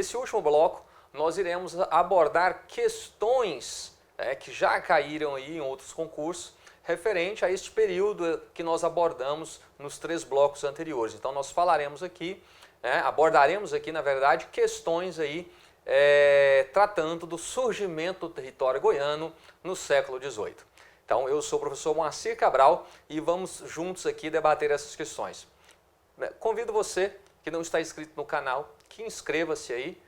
nesse último bloco, nós iremos abordar questões que já caíram aí em outros concursos, referente a este período que nós abordamos nos 3 blocos anteriores. Então, nós falaremos aqui, abordaremos aqui, na verdade, questões aí tratando do surgimento do território goiano no século XVIII. Então, eu sou o professor Moacir Cabral e vamos juntos aqui debater essas questões. Convido você que não está inscrito no canal, que inscreva-se aí,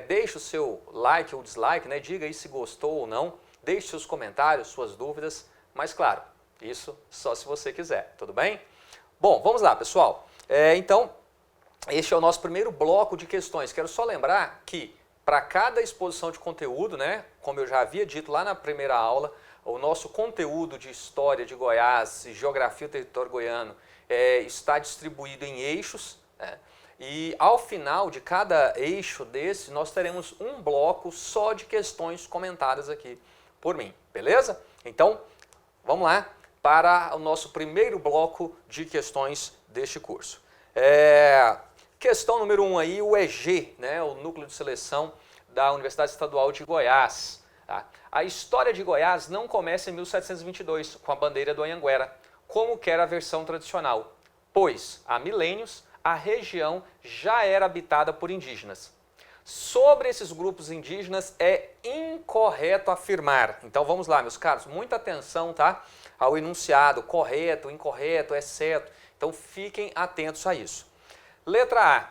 deixe o seu like ou dislike, diga aí se gostou ou não, deixe seus comentários, suas dúvidas, mas claro, isso só se você quiser, tudo bem? Bom, vamos lá, pessoal. Então, este é o nosso primeiro bloco de questões. Quero só lembrar que para cada exposição de conteúdo, como eu já havia dito lá na primeira aula, o nosso conteúdo de História de Goiás e Geografia do Território Goiano está distribuído em eixos, e ao final de cada eixo desse, nós teremos um bloco só de questões comentadas aqui por mim, beleza? Então, vamos lá para o nosso primeiro bloco de questões deste curso. Questão número 1 aí, o EG, o Núcleo de Seleção da Universidade Estadual de Goiás. Tá? A história de Goiás não começa em 1722, com a bandeira do Anhanguera, como que era a versão tradicional, pois há milênios a região já era habitada por indígenas. Sobre esses grupos indígenas é incorreto afirmar. Então vamos lá, meus caros, muita atenção, tá? Ao enunciado, correto, incorreto, exceto. Então fiquem atentos a isso. Letra A.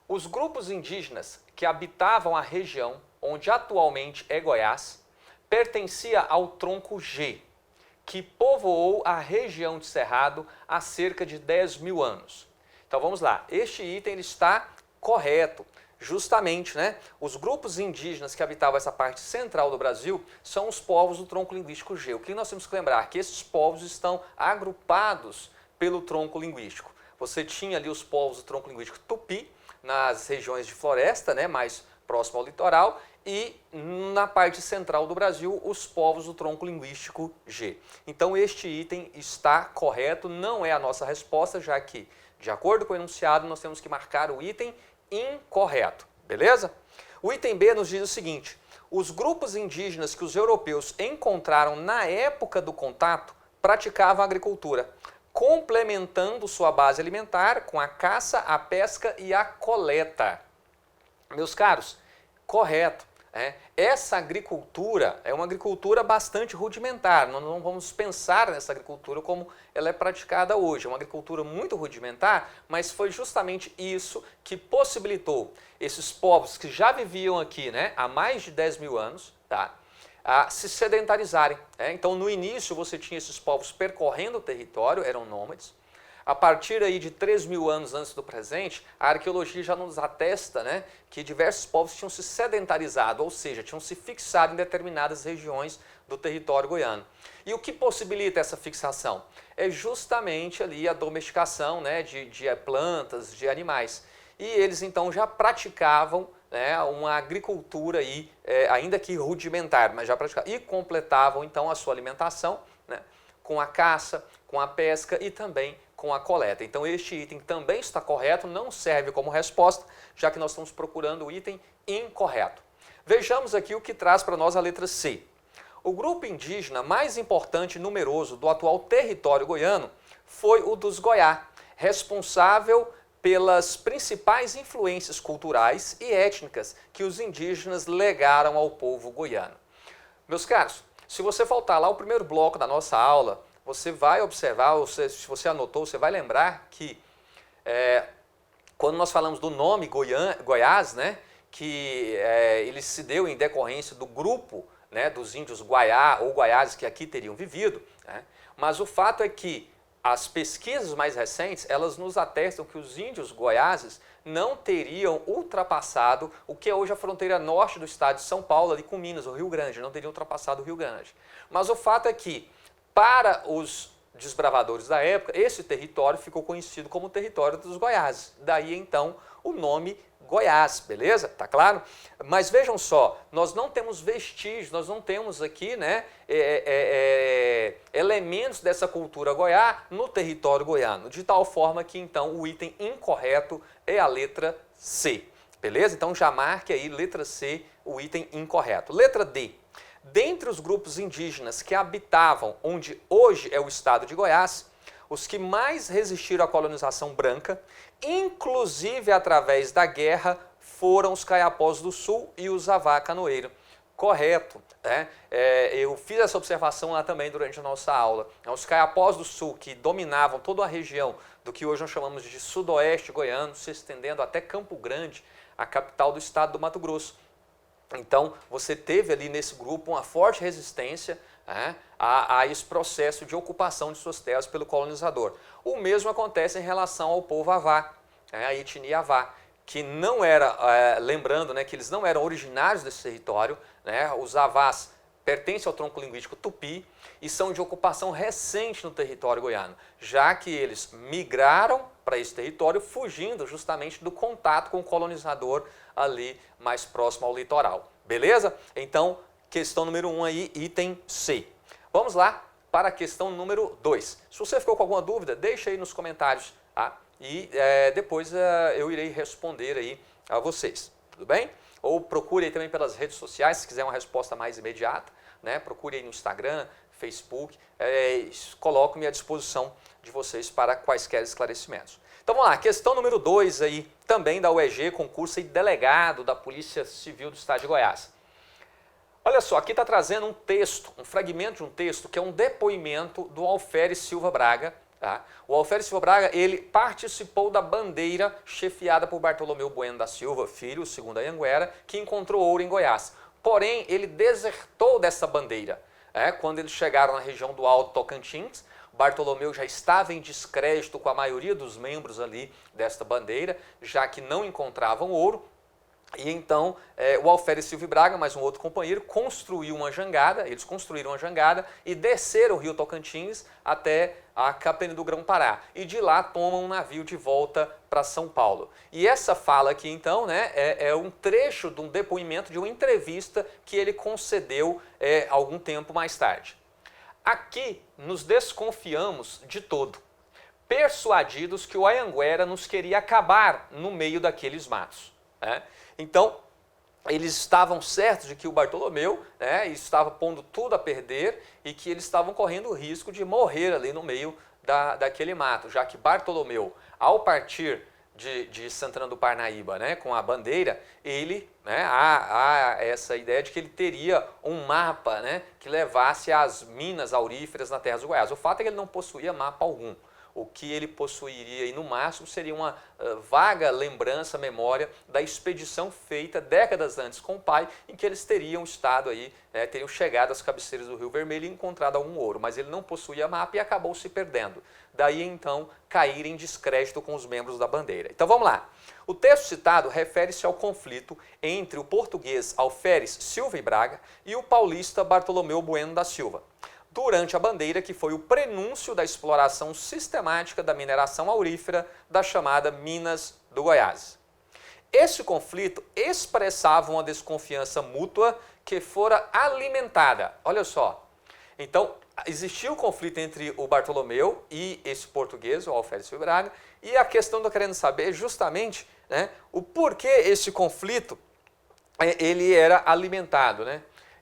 Os grupos indígenas que habitavam a região onde atualmente é Goiás pertencia ao tronco G, que povoou a região de Cerrado há cerca de 10 mil anos. Então vamos lá, este item ele está correto. Justamente, os grupos indígenas que habitavam essa parte central do Brasil são os povos do tronco linguístico G. O que nós temos que lembrar? Que esses povos estão agrupados pelo tronco linguístico. Você tinha ali os povos do tronco linguístico Tupi, nas regiões de floresta, mais próximo ao litoral, e na parte central do Brasil, os povos do tronco linguístico G. Então este item está correto, não é a nossa resposta, já que, de acordo com o enunciado, nós temos que marcar o item incorreto, beleza? O item B nos diz o seguinte: os grupos indígenas que os europeus encontraram na época do contato praticavam a agricultura, complementando sua base alimentar com a caça, a pesca e a coleta. Meus caros, correto. Essa agricultura é uma agricultura bastante rudimentar, nós não vamos pensar nessa agricultura como ela é praticada hoje, é uma agricultura muito rudimentar, mas foi justamente isso que possibilitou esses povos que já viviam aqui há mais de 10 mil anos, a se sedentarizarem. Então no início você tinha esses povos percorrendo o território, eram nômades. A partir aí de 3 mil anos antes do presente, a arqueologia já nos atesta que diversos povos tinham se sedentarizado, ou seja, tinham se fixado em determinadas regiões do território goiano. E o que possibilita essa fixação? É justamente ali a domesticação de plantas, de animais. E eles então já praticavam uma agricultura aí, ainda que rudimentar, mas já praticavam. E completavam então a sua alimentação com a caça, com a pesca e também com a coleta. Então este item também está correto, não serve como resposta, já que nós estamos procurando o item incorreto. Vejamos aqui o que traz para nós a letra C. O grupo indígena mais importante e numeroso do atual território goiano foi o dos Goiá, responsável pelas principais influências culturais e étnicas que os indígenas legaram ao povo goiano. Meus caros, se você voltar lá ao primeiro bloco da nossa aula, você vai observar, ou se você anotou, você vai lembrar que quando nós falamos do nome Goiás, que ele se deu em decorrência do grupo dos índios Guaiá ou Guaiazes que aqui teriam vivido, mas o fato é que as pesquisas mais recentes, elas nos atestam que os índios Goiazes não teriam ultrapassado o que é hoje a fronteira norte do estado de São Paulo, ali com Minas, o Rio Grande, não teriam ultrapassado o Rio Grande. Mas o fato é que, para os desbravadores da época, esse território ficou conhecido como o território dos Goiás. Daí, então, o nome Goiás, beleza? Tá claro? Mas vejam só, nós não temos vestígios, nós não temos aqui elementos dessa cultura goiá no território goiano, de tal forma que, então, o item incorreto é a letra C. Beleza? Então já marque aí, letra C, o item incorreto. Letra D. Dentre os grupos indígenas que habitavam onde hoje é o estado de Goiás, os que mais resistiram à colonização branca, inclusive através da guerra, foram os Caiapós do Sul e os Avá Canoeiro. Correto, né? Eu fiz essa observação lá também durante a nossa aula. Os Caiapós do Sul, que dominavam toda a região do que hoje nós chamamos de sudoeste goiano, se estendendo até Campo Grande, a capital do estado do Mato Grosso. Então, você teve ali nesse grupo uma forte resistência, né, a esse processo de ocupação de suas terras pelo colonizador. O mesmo acontece em relação ao povo Avá, né, a etnia Avá, que não era, lembrando, né, que eles não eram originários desse território, né, os Avás pertencem ao tronco linguístico Tupi e são de ocupação recente no território goiano, já que eles migraram para esse território fugindo justamente do contato com o colonizador ali mais próximo ao litoral. Beleza? Então, questão número 1 aí, item C. Vamos lá para a questão número 2. Se você ficou com alguma dúvida, deixa aí nos comentários, tá? E depois eu irei responder aí a vocês, tudo bem? Ou procure aí também pelas redes sociais, se quiser uma resposta mais imediata, né? Procure aí no Instagram, Facebook, coloco-me à disposição de vocês para quaisquer esclarecimentos. Então vamos lá, questão número 2 aí, também da UEG, concurso e delegado da Polícia Civil do Estado de Goiás. Olha só, aqui está trazendo um texto, um fragmento de um texto que é um depoimento do Alferes Silva Braga. Tá? O Alferes Silva Braga, ele participou da bandeira chefiada por Bartolomeu Bueno da Silva, filho, segundo a Anhanguera, que encontrou ouro em Goiás. Porém, ele desertou dessa bandeira. Quando eles chegaram na região do Alto Tocantins, Bartolomeu já estava em descrédito com a maioria dos membros ali desta bandeira, já que não encontravam ouro. E então o Alferes Silva Braga, mais um outro companheiro, construiu uma jangada, eles construíram uma jangada e desceram o rio Tocantins até a Capitania do Grão-Pará. E de lá tomam um navio de volta para São Paulo. E essa fala aqui então, né, é um trecho de um depoimento, de uma entrevista que ele concedeu algum tempo mais tarde. Aqui nos desconfiamos de todo, persuadidos que o Anhanguera nos queria acabar no meio daqueles matos. Então, eles estavam certos de que o Bartolomeu estava pondo tudo a perder e que eles estavam correndo o risco de morrer ali no meio daquele mato, já que Bartolomeu, ao partir de Santana do Parnaíba, com a bandeira, ele, há essa ideia de que ele teria um mapa que levasse às minas auríferas na terra do Goiás. O fato é que ele não possuía mapa algum. O que ele possuiria aí no máximo seria uma vaga lembrança, memória da expedição feita décadas antes com o pai, em que eles teriam estado aí, teriam chegado às cabeceiras do Rio Vermelho e encontrado algum ouro, mas ele não possuía mapa e acabou se perdendo. Daí então cair em descrédito com os membros da bandeira. Então vamos lá. O texto citado refere-se ao conflito entre o português Alferes Silva e Braga e o paulista Bartolomeu Bueno da Silva, durante a bandeira, que foi o prenúncio da exploração sistemática da mineração aurífera da chamada Minas do Goiás. Esse conflito expressava uma desconfiança mútua que fora alimentada. Olha só, então existia o conflito entre o Bartolomeu e esse português, o Alferes Silva Braga, e a questão que eu estou querendo saber é justamente o porquê esse conflito ele era alimentado,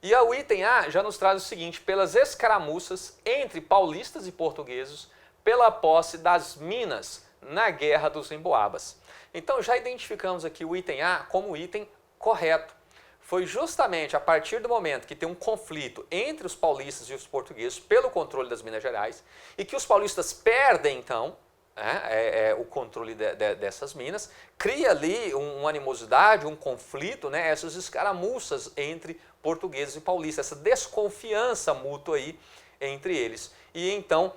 E o item A já nos traz o seguinte: pelas escaramuças entre paulistas e portugueses pela posse das minas na Guerra dos Emboabas. Então já identificamos aqui o item A como o item correto. Foi justamente a partir do momento que tem um conflito entre os paulistas e os portugueses pelo controle das Minas Gerais e que os paulistas perdem então o controle dessas minas, cria ali uma animosidade, um conflito, essas escaramuças entre portugueses e paulistas, essa desconfiança mútua aí entre eles. E então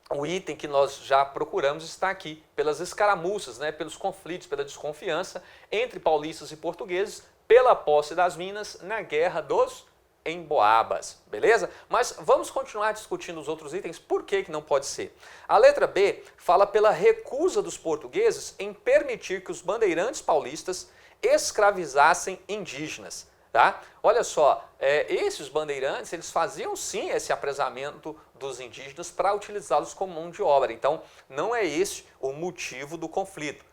o item que nós já procuramos está aqui, pelas escaramuças, pelos conflitos, pela desconfiança entre paulistas e portugueses, pela posse das minas na Guerra dos Emboabas, beleza? Mas vamos continuar discutindo os outros itens, por que não pode ser? A letra B fala pela recusa dos portugueses em permitir que os bandeirantes paulistas escravizassem indígenas. Tá? Olha só, esses bandeirantes, eles faziam sim esse apresamento dos indígenas para utilizá-los como mão de obra. Então, não é esse o motivo do conflito.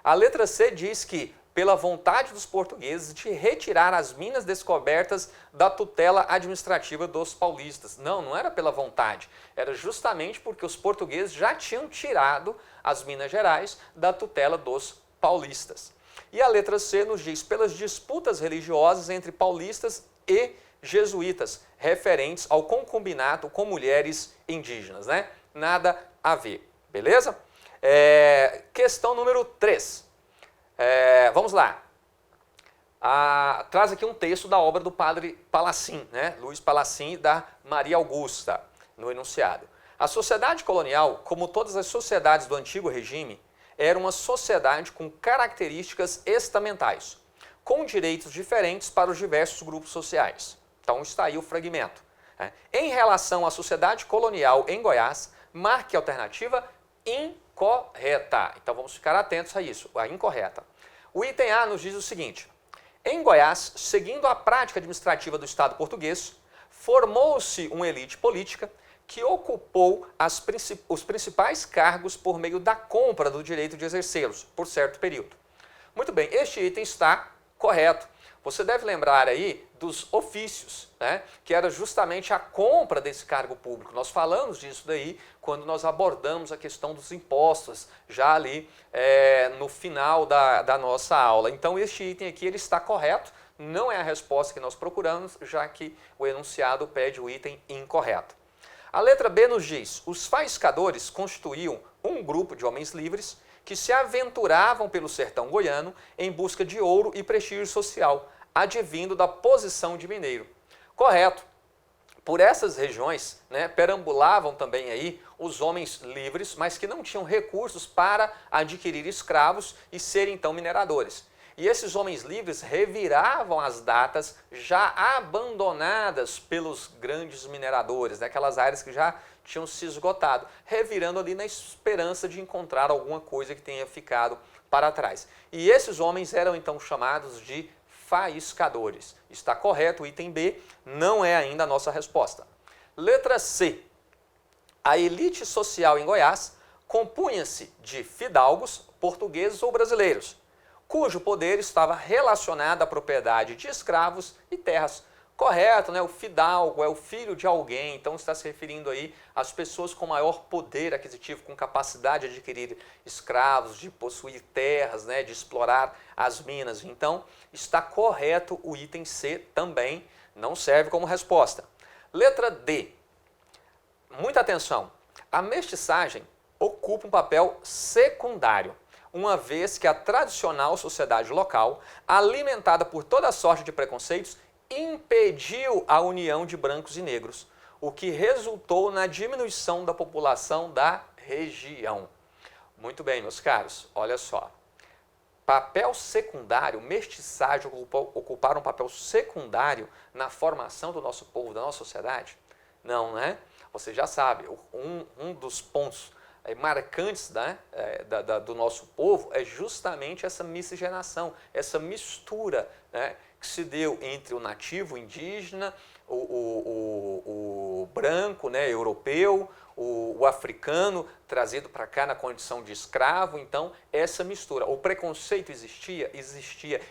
A letra C diz que, pela vontade dos portugueses de retirar as minas descobertas da tutela administrativa dos paulistas. Não, não era pela vontade, era justamente porque os portugueses já tinham tirado as Minas Gerais da tutela dos paulistas. E a letra C nos diz pelas disputas religiosas entre paulistas e jesuítas, referentes ao concubinato com mulheres indígenas, né? Nada a ver, beleza? Questão número 3. Vamos lá. Traz aqui um texto da obra do padre Palacin, né? Luiz Palacin e da Maria Augusta, no enunciado. A sociedade colonial, como todas as sociedades do antigo regime, era uma sociedade com características estamentais, com direitos diferentes para os diversos grupos sociais. Então está aí o fragmento. Em relação à sociedade colonial em Goiás, marque a alternativa incorreta. Então vamos ficar atentos a isso, a incorreta. O item A nos diz o seguinte: em Goiás, seguindo a prática administrativa do Estado português, formou-se uma elite política que ocupou os principais cargos por meio da compra do direito de exercê-los por certo período. Muito bem, este item está correto. Você deve lembrar aí dos ofícios, né, que era justamente a compra desse cargo público. Nós falamos disso daí quando nós abordamos a questão dos impostos, já ali no final da nossa aula. Então este item aqui ele está correto, não é a resposta que nós procuramos, já que o enunciado pede o item incorreto. A letra B nos diz: os faiscadores constituíam um grupo de homens livres que se aventuravam pelo sertão goiano em busca de ouro e prestígio social, advindo da posição de mineiro. Correto. Por essas regiões, né, perambulavam também aí os homens livres, mas que não tinham recursos para adquirir escravos e serem então mineradores. E esses homens livres reviravam as datas já abandonadas pelos grandes mineradores, daquelas áreas que já tinham se esgotado, revirando ali na esperança de encontrar alguma coisa que tenha ficado para trás. E esses homens eram então chamados de faiscadores. Está correto, o item B não é ainda a nossa resposta. Letra C. A elite social em Goiás compunha-se de fidalgos, portugueses ou brasileiros, cujo poder estava relacionado à propriedade de escravos e terras. Correto, né? O fidalgo é o filho de alguém, então está se referindo aí às pessoas com maior poder aquisitivo, com capacidade de adquirir escravos, de possuir terras, né? De explorar as minas. Então está correto o item C também, não serve como resposta. Letra D. Muita atenção. A mestiçagem ocupa um papel secundário, uma vez que a tradicional sociedade local, alimentada por toda sorte de preconceitos, impediu a união de brancos e negros, o que resultou na diminuição da população da região. Muito bem, meus caros, olha só. Papel secundário, mestiçagem ocupar um papel secundário na formação do nosso povo, da nossa sociedade? Não, né? Você já sabe, um dos pontos marcantes, né, do nosso povo é justamente essa miscigenação, essa mistura, né, que se deu entre o nativo, o indígena, o branco, né, europeu, o africano trazido para cá na condição de escravo. Então essa mistura, o preconceito existia,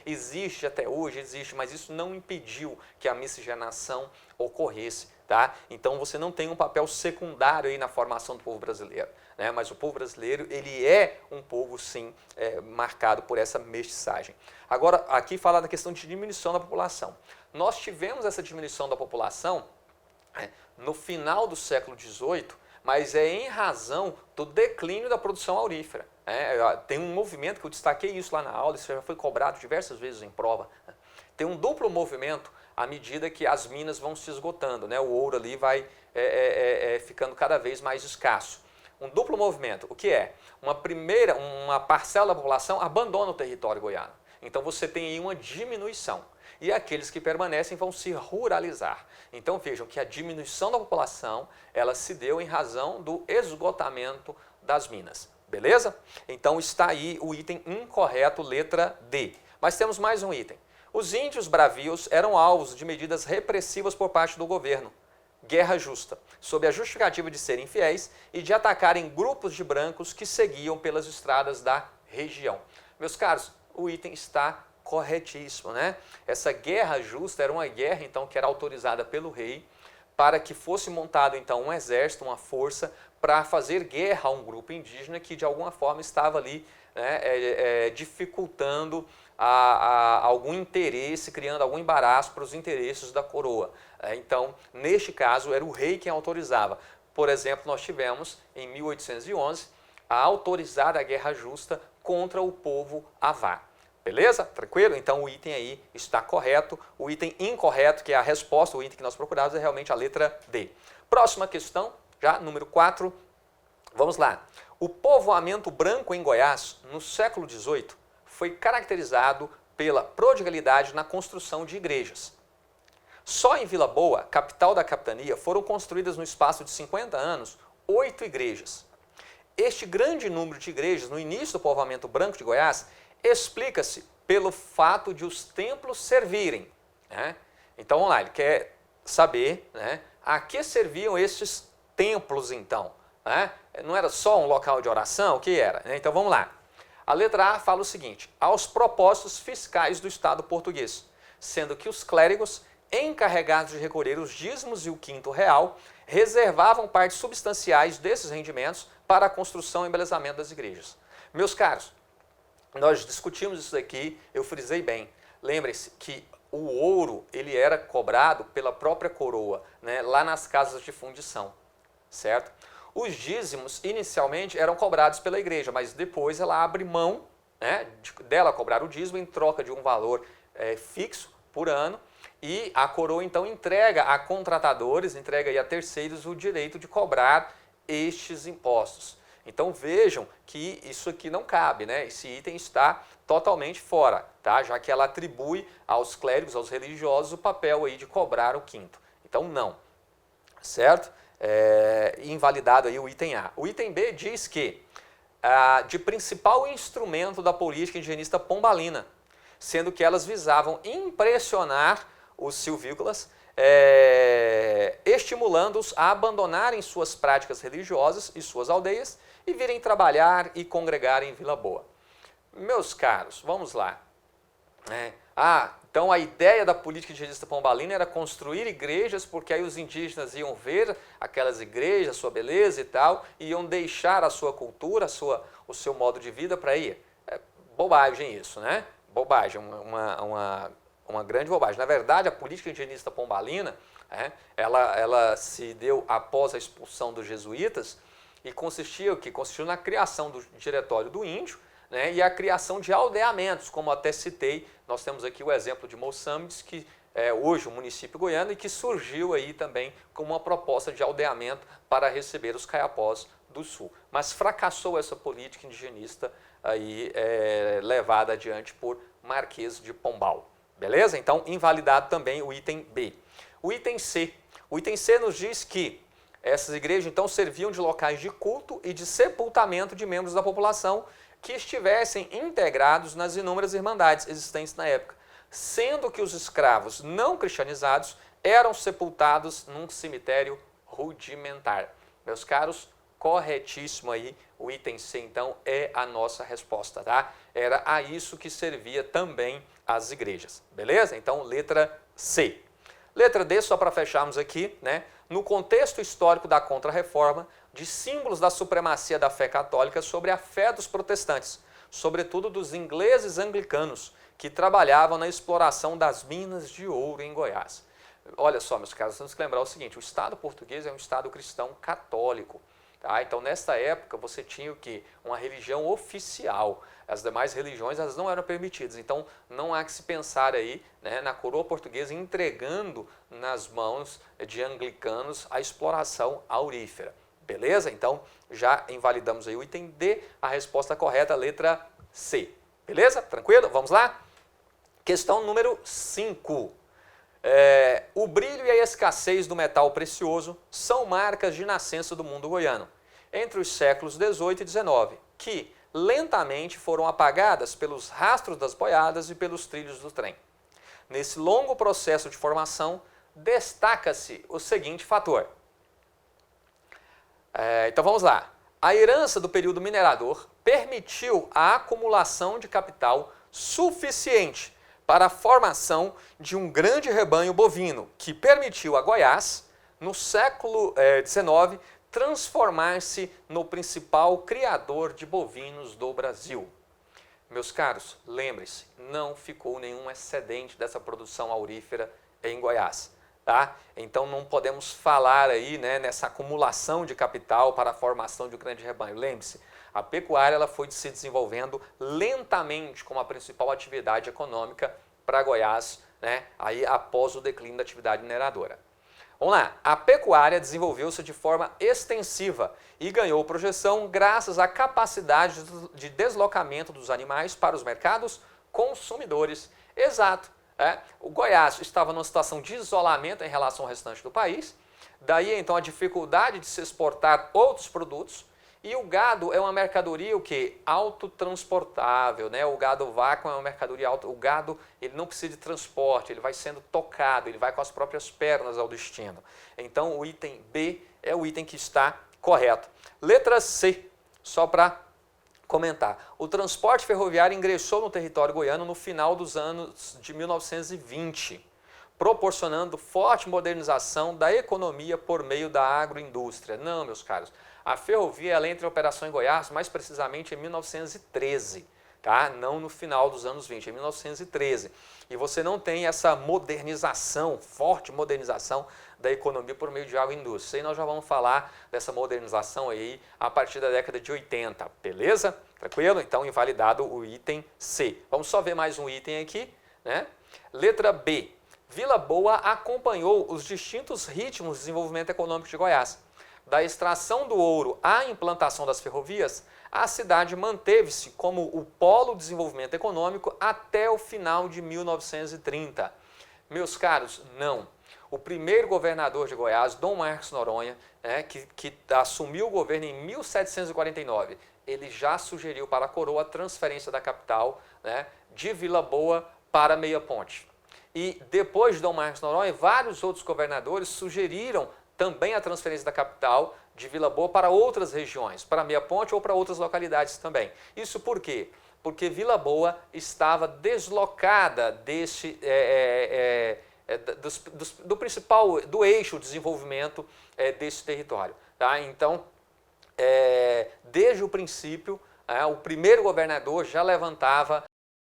existe até hoje, mas isso não impediu que a miscigenação ocorresse, tá? Então você não tem um papel secundário aí na formação do povo brasileiro, né? Mas o povo brasileiro, ele é um povo sim marcado por essa mestiçagem. Agora aqui fala da questão de diminuição da população. Nós tivemos essa diminuição da população no final do século XVIII, mas é em razão do declínio da produção aurífera. Tem um movimento que eu destaquei isso lá na aula, isso já foi cobrado diversas vezes em prova. Tem um duplo movimento à medida que as minas vão se esgotando, né? O ouro ali vai ficando cada vez mais escasso. Um duplo movimento, o que é? Uma parcela da população abandona o território goiano. Então você tem aí uma diminuição. E aqueles que permanecem vão se ruralizar. Então vejam que a diminuição da população, ela se deu em razão do esgotamento das minas. Beleza? Então está aí o item incorreto, letra D. Mas temos mais um item. Os índios bravios eram alvos de medidas repressivas por parte do governo. Guerra justa, sob a justificativa de serem fiéis e de atacarem grupos de brancos que seguiam pelas estradas da região. Meus caros, o item está corretíssimo, né? Essa guerra justa era uma guerra, então, que era autorizada pelo rei para que fosse montado, então, um exército, uma força, para fazer guerra a um grupo indígena que, de alguma forma, estava ali, né, dificultando algum interesse, criando algum embaraço para os interesses da coroa. Então, neste caso, era o rei quem autorizava. Por exemplo, nós tivemos, em 1811, a autorizada guerra justa contra o povo Avá. Beleza? Tranquilo? Então o item aí está correto. O item incorreto, que é a resposta, o item que nós procuramos, é realmente a letra D. Próxima questão, já número 4. Vamos lá. O povoamento branco em Goiás, no século XVIII, foi caracterizado pela prodigalidade na construção de igrejas. Só em Vila Boa, capital da capitania, foram construídas no espaço de 50 anos 8 igrejas. Este grande número de igrejas no início do povoamento branco de Goiás explica-se pelo fato de os templos servirem. Né? Então vamos lá, ele quer saber, né, a que serviam esses templos então. Né? Não era só um local de oração? O que era? Então vamos lá. A letra A fala o seguinte: aos propósitos fiscais do Estado português, sendo que os clérigos encarregados de recolher os dízimos e o quinto real reservavam partes substanciais desses rendimentos para a construção e embelezamento das igrejas. Meus caros, nós discutimos isso aqui, eu frisei bem. Lembrem-se que o ouro ele era cobrado pela própria coroa, né, lá nas casas de fundição, certo? Os dízimos inicialmente eram cobrados pela igreja, mas depois ela abre mão, né, dela cobrar o dízimo em troca de um valor fixo por ano, e a coroa então entrega a contratadores, entrega aí a terceiros o direito de cobrar estes impostos. Então vejam que isso aqui não cabe, né? Esse item está totalmente fora, tá? Já que ela atribui aos clérigos, aos religiosos, o papel aí de cobrar o quinto. Então não, certo? Invalidado aí o item A. O item B diz que de principal instrumento da política indigenista pombalina, sendo que elas visavam impressionar os silvícolas, estimulando-os a abandonarem suas práticas religiosas e suas aldeias e virem trabalhar e congregar em Vila Boa. Meus caros, vamos lá. Então a ideia da política indigenista pombalina era construir igrejas, porque aí os indígenas iam ver aquelas igrejas, a sua beleza e tal, e iam deixar a sua cultura, o seu modo de vida para ir. É bobagem isso, né? Bobagem, uma grande bobagem. Na verdade, a política indigenista pombalina, ela se deu após a expulsão dos jesuítas e consistiu na criação do diretório do índio, né, e a criação de aldeamentos, como até citei. Nós temos aqui o exemplo de Moçambique, que é hoje o município goiano e que surgiu aí também como uma proposta de aldeamento para receber os caiapós do sul. Mas fracassou essa política indigenista aí, levada adiante por Marquês de Pombal. Beleza? Então, invalidado também o item B. O item C. O item C nos diz que essas igrejas, então, serviam de locais de culto e de sepultamento de membros da população que estivessem integrados nas inúmeras irmandades existentes na época, sendo que os escravos não cristianizados eram sepultados num cemitério rudimentar. Meus caros, corretíssimo aí, o item C, então, é a nossa resposta, tá? Era a isso que servia também as igrejas, beleza? Então, letra C. Letra D, só para fecharmos aqui, né? No contexto histórico da Contra-Reforma, de símbolos da supremacia da fé católica sobre a fé dos protestantes, sobretudo dos ingleses anglicanos, que trabalhavam na exploração das minas de ouro em Goiás. Olha só, meus caros, temos que lembrar o seguinte: o Estado português é um Estado cristão católico. Tá? Então, nesta época, você tinha o quê? Uma religião oficial. As demais religiões elas não eram permitidas. Então, não há que se pensar aí, né, na coroa portuguesa entregando nas mãos de anglicanos a exploração aurífera. Beleza? Então, já invalidamos aí o item D. A resposta correta, a letra C. Beleza? Tranquilo? Vamos lá? Questão número 5. O brilho e a escassez do metal precioso são marcas de nascença do mundo goiano entre os séculos XVIII e XIX, que lentamente foram apagadas pelos rastros das boiadas e pelos trilhos do trem. Nesse longo processo de formação, destaca-se o seguinte fator. Então vamos lá. A herança do período minerador permitiu a acumulação de capital suficiente para a formação de um grande rebanho bovino, que permitiu a Goiás, no século XIX, transformar-se no principal criador de bovinos do Brasil. Meus caros, lembre-se, não ficou nenhum excedente dessa produção aurífera em Goiás. Tá? Então não podemos falar aí, né, nessa acumulação de capital para a formação de um grande rebanho. Lembre-se, a pecuária ela foi se desenvolvendo lentamente como a principal atividade econômica para Goiás, né, aí após o declínio da atividade mineradora. Vamos lá, a pecuária desenvolveu-se de forma extensiva e ganhou projeção graças à capacidade de deslocamento dos animais para os mercados consumidores. Exato. O Goiás estava numa situação de isolamento em relação ao restante do país, daí então a dificuldade de se exportar outros produtos, e o gado é uma mercadoria o quê? Autotransportável, né? O gado vácuo é uma mercadoria o gado ele não precisa de transporte, ele vai sendo tocado, ele vai com as próprias pernas ao destino. Então o item B é o item que está correto. Letra C, só para comentar. O transporte ferroviário ingressou no território goiano no final dos anos de 1920, proporcionando forte modernização da economia por meio da agroindústria. Não, meus caros, a ferrovia ela entra em operação em Goiás, mais precisamente em 1913, tá? Não no final dos anos 20, em 1913. E você não tem essa modernização, forte modernização da economia por meio de agroindústria. E nós já vamos falar dessa modernização aí a partir da década de 80, beleza? Tranquilo? Então, invalidado o item C. Vamos só ver mais um item aqui, né? Letra B. Vila Boa acompanhou os distintos ritmos de desenvolvimento econômico de Goiás. Da extração do ouro à implantação das ferrovias, a cidade manteve-se como o polo de desenvolvimento econômico até o final de 1930. Meus caros, não. O primeiro governador de Goiás, Dom Marcos Noronha, que assumiu o governo em 1749, ele já sugeriu para a coroa a transferência da capital, né, de Vila Boa para Meia Ponte. E depois de Dom Marcos Noronha, vários outros governadores sugeriram também a transferência da capital de Vila Boa para outras regiões, para Meia Ponte ou para outras localidades também. Isso por quê? Porque Vila Boa estava deslocada do eixo de desenvolvimento desse território. Tá? Então, desde o princípio, o primeiro governador já levantava a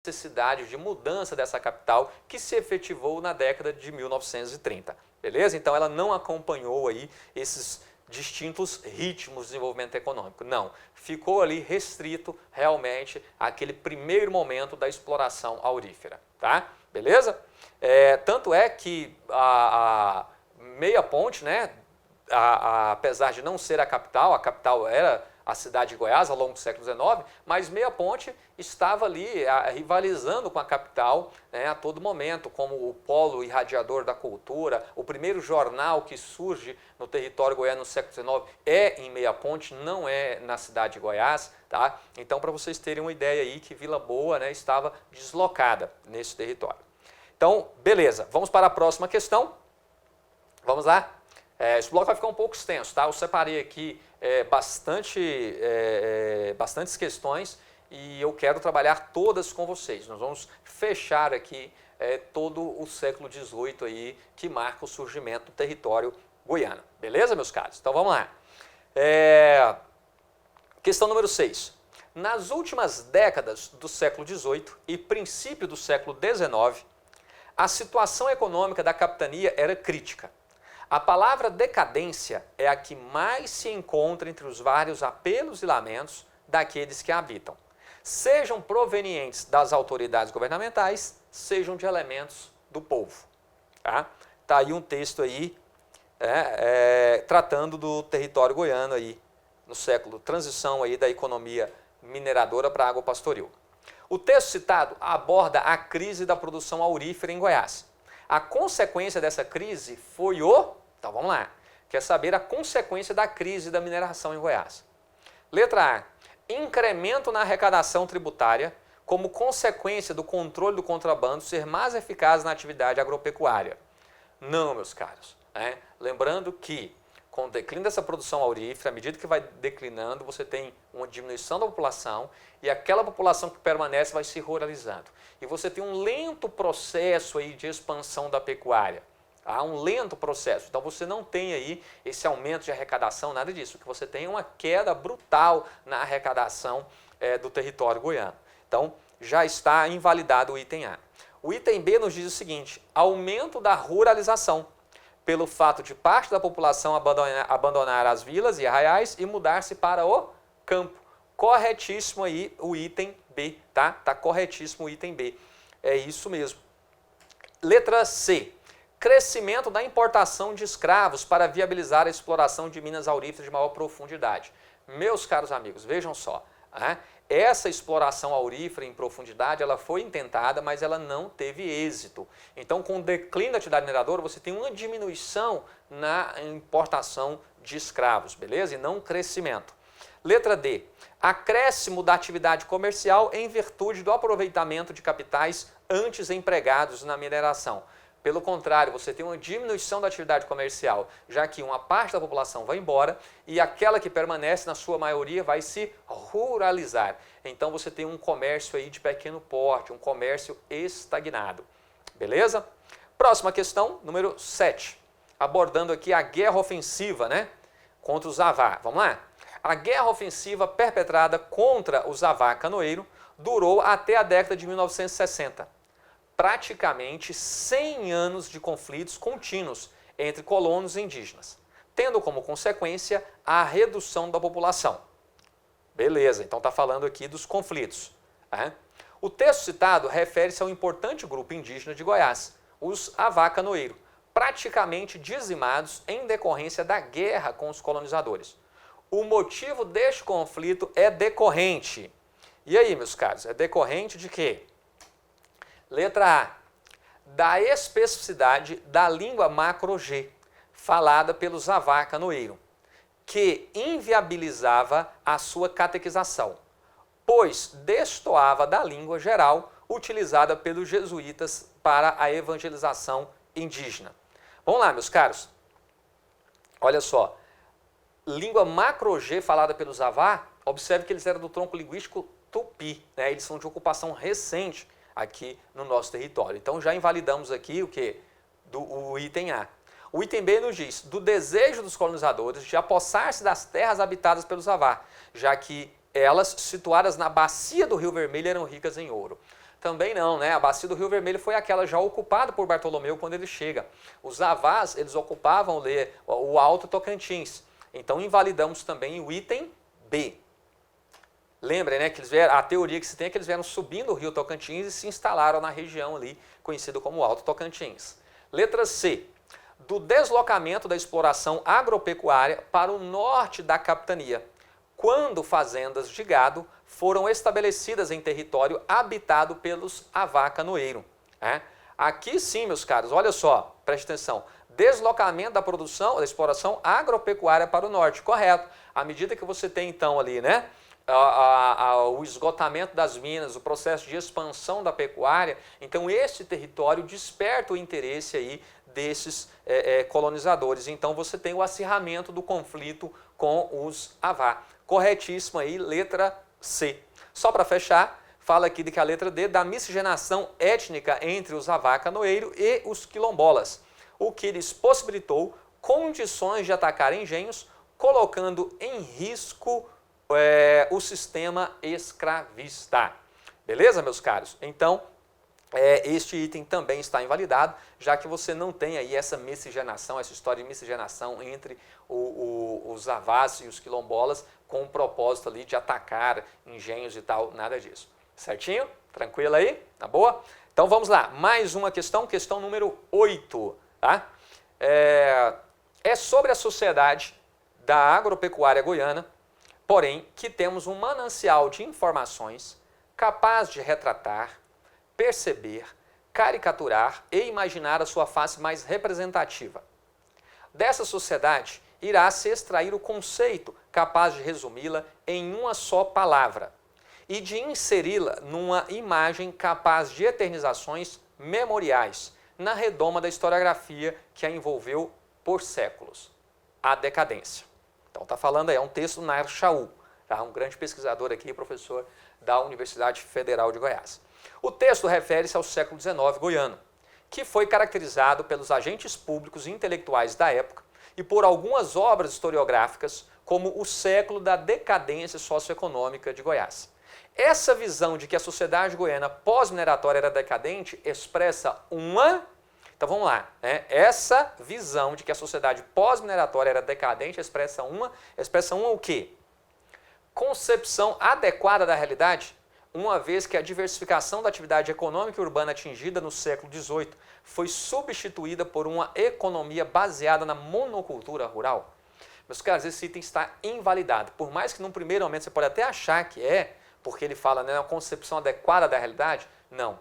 necessidade de mudança dessa capital que se efetivou na década de 1930. Beleza? Então ela não acompanhou aí esses distintos ritmos de desenvolvimento econômico. Não, ficou ali restrito realmente àquele primeiro momento da exploração aurífera. Tá? Beleza? Tanto é que a Meia Ponte, né, apesar de não ser a capital era a cidade de Goiás ao longo do século XIX, mas Meia Ponte estava ali rivalizando com a capital, né, a todo momento, como o polo irradiador da cultura. O primeiro jornal que surge no território goiano no século XIX é em Meia Ponte, não é na cidade de Goiás. Tá? Então, para vocês terem uma ideia aí que Vila Boa, né, estava deslocada nesse território. Então, beleza, vamos para a próxima questão. Vamos lá? Esse bloco vai ficar um pouco extenso, tá? Eu separei aqui bastantes questões e eu quero trabalhar todas com vocês. Nós vamos fechar aqui todo o século XVIII aí, que marca o surgimento do território goiano. Beleza, meus caros? Então vamos lá. Questão número 6. Nas últimas décadas do século XVIII e princípio do século XIX, a situação econômica da capitania era crítica. A palavra decadência é a que mais se encontra entre os vários apelos e lamentos daqueles que a habitam, sejam provenientes das autoridades governamentais, sejam de elementos do povo. Tá aí um texto aí, tratando do território goiano aí, no século, transição aí da economia mineradora para a água pastoril. O texto citado aborda a crise da produção aurífera em Goiás. A consequência dessa crise foi Então vamos lá. Quer saber a consequência da crise da mineração em Goiás? Letra A. Incremento na arrecadação tributária como consequência do controle do contrabando ser mais eficaz na atividade agropecuária. Não, meus caros. Lembrando que Com o declínio dessa produção aurífera, à medida que vai declinando, você tem uma diminuição da população e aquela população que permanece vai se ruralizando. E você tem um lento processo aí de expansão da pecuária. Há um lento processo. Então você não tem aí esse aumento de arrecadação, nada disso. O que você tem é uma queda brutal na arrecadação do território goiano. Então já está invalidado o item A. O item B nos diz o seguinte: aumento da ruralização, pelo fato de parte da população abandonar as vilas e arraiais e mudar-se para o campo. Corretíssimo aí o item B, tá? Tá corretíssimo o item B. É isso mesmo. Letra C. Crescimento da importação de escravos para viabilizar a exploração de minas auríferas de maior profundidade. Meus caros amigos, vejam só. Essa exploração aurífera em profundidade, ela foi intentada, mas ela não teve êxito. Então, com o declínio da atividade mineradora, você tem uma diminuição na importação de escravos, beleza? E não um crescimento. Letra D. Acréscimo da atividade comercial em virtude do aproveitamento de capitais antes empregados na mineração. Pelo contrário, você tem uma diminuição da atividade comercial, já que uma parte da população vai embora e aquela que permanece, na sua maioria, vai se ruralizar. Então você tem um comércio aí de pequeno porte, um comércio estagnado. Beleza? Próxima questão, número 7. Abordando aqui a guerra ofensiva, né? Contra os Avá. Vamos lá? A guerra ofensiva perpetrada contra os Avá canoeiro durou até a década de 1960. Praticamente 100 anos de conflitos contínuos entre colonos e indígenas, tendo como consequência a redução da população. Beleza, então está falando aqui dos conflitos. O texto citado refere-se ao importante grupo indígena de Goiás, os Avá canoeiro, praticamente dizimados em decorrência da guerra com os colonizadores. O motivo deste conflito é decorrente. E aí, meus caros, é decorrente de quê? Letra A. Da especificidade da língua macro-G, falada pelos Avá canoeiro, que inviabilizava a sua catequização, pois destoava da língua geral utilizada pelos jesuítas para a evangelização indígena. Vamos lá, meus caros. Olha só. Língua macro-G falada pelos Avá, observe que eles eram do tronco linguístico tupi, né? Eles são de ocupação recente aqui no nosso território. Então já invalidamos aqui o quê? O item A. O item B nos diz do desejo dos colonizadores de apossar-se das terras habitadas pelos Avá, já que elas, situadas na bacia do Rio Vermelho, eram ricas em ouro. Também não, né? A bacia do Rio Vermelho foi aquela já ocupada por Bartolomeu quando ele chega. Os Avás, eles ocupavam o Alto Tocantins. Então invalidamos também o item B. Lembrem, né, que eles vieram, a teoria que se tem é que eles vieram subindo o rio Tocantins e se instalaram na região ali, conhecida como Alto Tocantins. Letra C. Do deslocamento da exploração agropecuária para o norte da capitania, quando fazendas de gado foram estabelecidas em território habitado pelos Avá canoeiro. Aqui sim, meus caros, olha só, preste atenção. Deslocamento da produção, da exploração agropecuária para o norte, correto. À medida que você tem então ali, né, o esgotamento das minas, o processo de expansão da pecuária, então esse território desperta o interesse aí desses colonizadores. Então você tem o acirramento do conflito com os Avá. Corretíssimo aí, letra C. Só para fechar, fala aqui de que a letra D da miscigenação étnica entre os Avá canoeiro e os quilombolas, o que lhes possibilitou condições de atacar engenhos, colocando em risco o sistema escravista. Beleza, meus caros? Então, este item também está invalidado, já que você não tem aí essa miscigenação, essa história de miscigenação entre os Avás e os quilombolas com o propósito ali de atacar engenhos e tal, nada disso. Certinho? Tranquilo aí? Tá boa? Então vamos lá, mais uma questão, questão número 8. Tá? É sobre a sociedade da agropecuária goiana, porém que temos um manancial de informações capaz de retratar, perceber, caricaturar e imaginar a sua face mais representativa. Dessa sociedade irá se extrair o conceito capaz de resumi-la em uma só palavra e de inseri-la numa imagem capaz de eternizações memoriais na redoma da historiografia que a envolveu por séculos. a decadência. Então está falando aí, é um texto do Nair Chaú, tá? Um grande pesquisador aqui, professor da Universidade Federal de Goiás. O texto refere-se ao século XIX goiano, que foi caracterizado pelos agentes públicos e intelectuais da época e por algumas obras historiográficas como o século da decadência socioeconômica de Goiás. Essa visão de que a sociedade goiana pós-mineratória era decadente expressa uma... Então vamos lá, né? Essa visão de que a sociedade pós-mineratória era decadente expressa uma o quê? Concepção adequada da realidade, uma vez que a diversificação da atividade econômica e urbana atingida no século XVIII foi substituída por uma economia baseada na monocultura rural. Meus caros, esse item está invalidado. Por mais que num primeiro momento você pode até achar que é, porque ele fala, né, uma concepção adequada da realidade, não.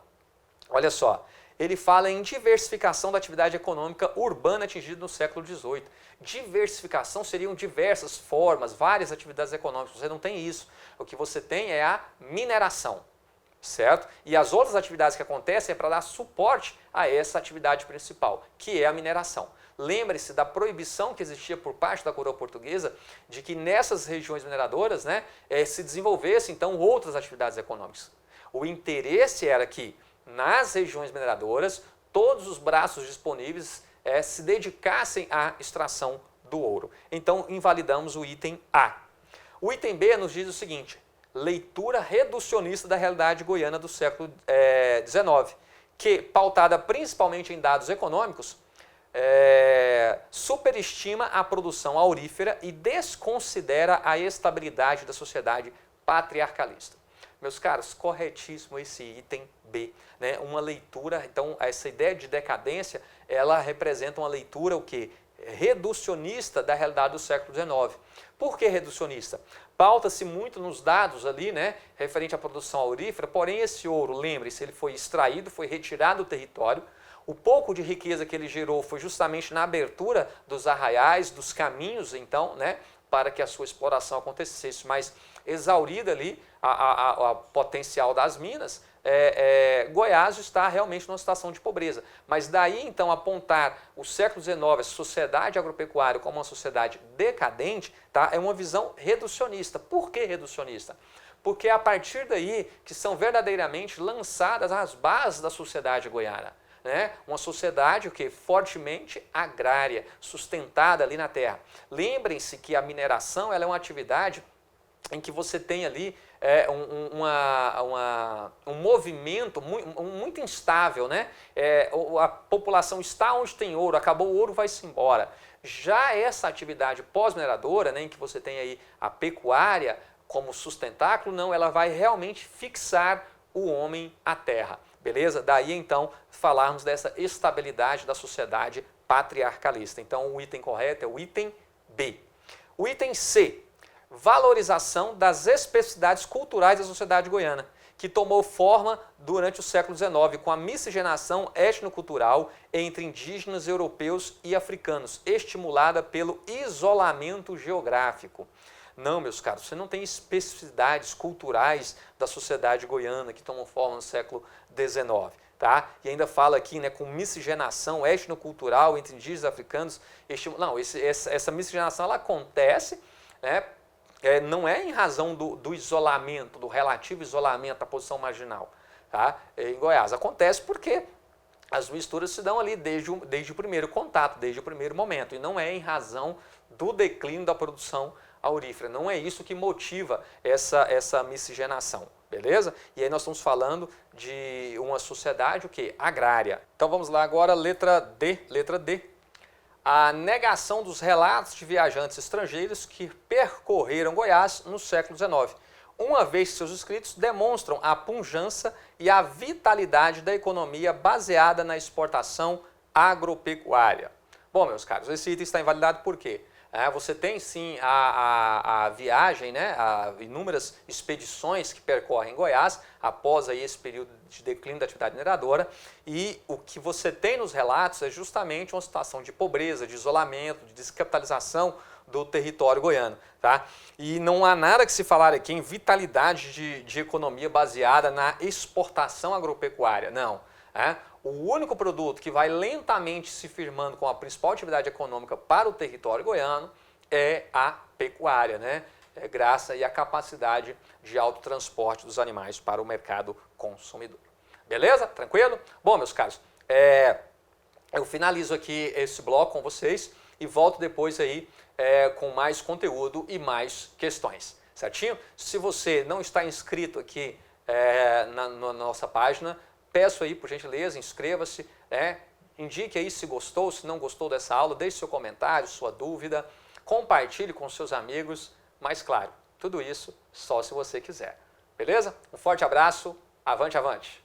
Olha só, ele fala em diversificação da atividade econômica urbana atingida no século XVIII. Diversificação seriam diversas formas, várias atividades econômicas. Você não tem isso. O que você tem é a mineração, certo? E as outras atividades que acontecem é para dar suporte a essa atividade principal, que é a mineração. Lembre-se da proibição que existia por parte da coroa portuguesa de que nessas regiões mineradoras, né, se desenvolvessem então outras atividades econômicas. O interesse era que nas regiões mineradoras todos os braços disponíveis se dedicassem à extração do ouro. Então invalidamos o item A. O item B nos diz o seguinte: leitura reducionista da realidade goiana do século XIX, que, pautada principalmente em dados econômicos, superestima a produção aurífera e desconsidera a estabilidade da sociedade patriarcalista. Meus caros, corretíssimo esse item B, né? Uma leitura, então essa ideia de decadência, ela representa uma leitura o quê? Reducionista da realidade do século XIX. Por que reducionista? Pauta-se muito nos dados ali, né, referente à produção aurífera, porém esse ouro, lembre-se, ele foi extraído, foi retirado do território. O pouco de riqueza que ele gerou foi justamente na abertura dos arraiais, dos caminhos, então, né, para que a sua exploração acontecesse, mas exaurida ali a potencial das minas, Goiás está realmente numa situação de pobreza. Mas daí então apontar o século XIX, a sociedade agropecuária como uma sociedade decadente, tá, é uma visão reducionista. Por que reducionista? Porque é a partir daí que são verdadeiramente lançadas as bases da sociedade goiana. Né? Uma sociedade que fortemente agrária, sustentada ali na terra. Lembrem-se que a mineração ela é uma atividade em que você tem ali um movimento muito instável, né? A população está onde tem ouro, acabou o ouro, vai-se embora. Já essa atividade pós-mineradora, né, em que você tem aí a pecuária como sustentáculo, não, ela vai realmente fixar o homem à terra. Beleza? Daí então falarmos dessa estabilidade da sociedade patriarcalista. Então o item correto é o item B. O item C, valorização das especificidades culturais da sociedade goiana, que tomou forma durante o século XIX com a miscigenação etnocultural entre indígenas europeus e africanos, estimulada pelo isolamento geográfico. Não, meus caros, você não tem especificidades culturais da sociedade goiana que tomam forma no século XIX. Tá? E ainda fala aqui, né, com miscigenação etnocultural entre indígenas e africanos. Não, essa miscigenação ela acontece, né, não é em razão do isolamento, do relativo isolamento da posição marginal, tá? Em Goiás. Acontece porque as misturas se dão ali desde o primeiro contato, desde o primeiro momento, e não é em razão do declínio da produção aurífera. Não é isso que motiva essa miscigenação, beleza? E aí nós estamos falando de uma sociedade o quê? Agrária. Então vamos lá agora, letra D. A negação dos relatos de viajantes estrangeiros que percorreram Goiás no século XIX, uma vez que seus escritos demonstram a pujança e a vitalidade da economia baseada na exportação agropecuária. Bom, meus caros, esse item está invalidado por quê? Você tem sim a viagem, né, inúmeras expedições que percorrem Goiás após aí esse período de declínio da atividade mineradora, e o que você tem nos relatos é justamente uma situação de pobreza, de isolamento, de descapitalização do território goiano. Tá? E não há nada que se falar aqui em vitalidade de economia baseada na exportação agropecuária, não. o único produto que vai lentamente se firmando como a principal atividade econômica para o território goiano é a pecuária, né? Graças aí à capacidade de autotransporte dos animais para o mercado consumidor. Beleza? Tranquilo? Bom, meus caros, eu finalizo aqui esse bloco com vocês e volto depois aí com mais conteúdo e mais questões, certinho? Se você não está inscrito aqui na nossa página, peço aí, por gentileza, inscreva-se, indique aí se gostou, se não gostou dessa aula, deixe seu comentário, sua dúvida, compartilhe com seus amigos, mas claro, tudo isso só se você quiser. Beleza? Um forte abraço, avante, avante!